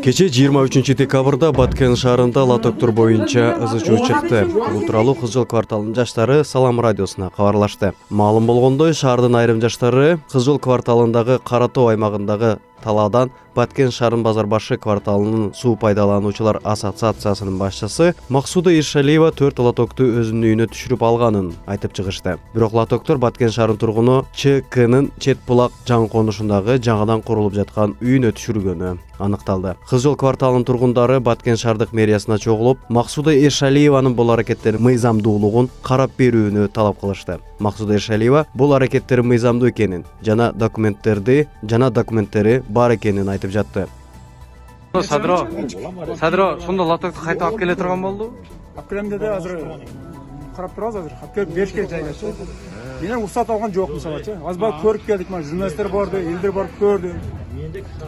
Кече 23 декабрда Баткен шаарында лотоктор боюнча ызычуу чыкты. Бул тууралуу Кызыл кварталынын жаштары Салам радиосуна кабарлашты. Маалым болгондой, шаардын айрым жаштары Кызыл кварталындагы Кара Тоо аймагындагы талаадан Баткен шарын Базарбашы кварталынын суу пайдалануучулар ассоциациясынын башчысы Максуда Иршалиева 4 лотокту өзүнүн үйүнө түшүрүп алганын айтып чыгышты. Бирок лотоктор Баткен шарын тургуну ЧКнын чет булак жаңы конушундагы жаңадан курулуп жаткан үйүнө түшүргөнү аныкталды. Кызыл кварталынын тургундары Баткен шаардык мэриясына чогулуп, Максуда Иршалиеванын бул аракеттери мыйзамдуулугун карап берүүнү талап кылышты. Максуда Иршалиева бул аракеттери мыйзамдуу экенин жана документтери бар экенин айтып жатты. Садро, сонда лотокту кайта алып келе турган болду? Алып келем деди, азыр карап турабыз, азыр алып келип беришке жайгашты. Менен уруксат алган жок мисалычы. Азбай көрүп келдик, мына журналисттер барды, элдер барып көрдү.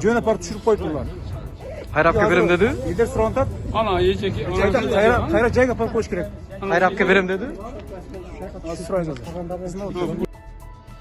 Жөн апарып түшүрүп койдулар. Кайра алып берем деди? Элдер сурантат. Ана эжеки. Кайра жайга апарып коюш керек. Кайра алып берем деди?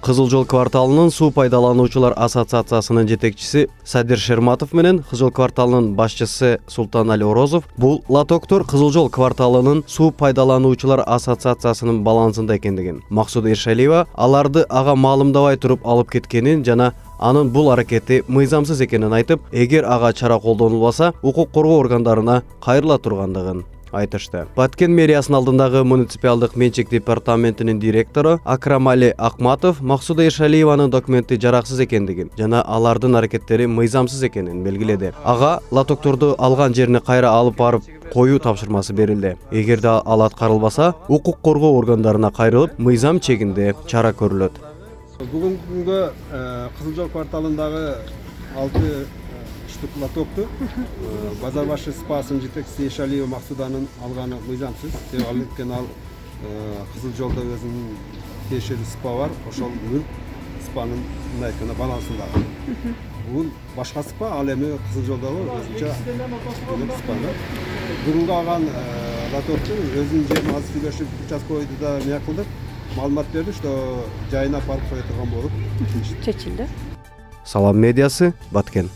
Кызыл жол кварталынын суу пайдалануучулар ассоциациясынын жетекчиси Садир Шерматов менен Кызыл кварталынын башчысы Султанали Орозов бул лотоктор Кызыл жол кварталынын суу пайдалануучулар ассоциациясынын балансында экендигин, Максуда Иршалиева аларды ага маалымдабай туруп алып кеткенин жана анын бул аракети мыйзамсыз экенин айтып, эгер ага чара колдонулбаса, укук коргоо органдарына кайрыла тургандыгын айтышты. Баткен мэриясынын алдындагы муниципалдык менчик департаментинин директору Акрамали Акматов Максуда Иршалиеванын документи жараксыз экендигин жана алардын аракеттери мыйзамсыз экенин белгиледи. Ага лотокторду алган жерине кайра алып барып коюу тапшырмасы берилди. Эгерде ал аткарылбаса, укук коргоо органдарына кайрылып, мыйзам чегинде чара көрүлөт. Бүгүнкү күнгө Кызыл жол кварталындагы 6 лотокту Базарбашы спасынын жетекчиси Иршалиева Максуданын алганы мыйзамсыз. Себеби ал Кызыл жолдо өзүнүн тиешелүү спа бар, ошол мүлк спанын мынайкына балансында. Бул башка спа, ал эми Кызыл жолдогу өзүнчө спа. Бүгүнкү алган лотокту өзүнүн жерин азыр сүйлөшүп участковойду да эмне кылдык, маалымат берди, что жайына апарып кое турган болуп чечилди. Салам медиасы, Баткен.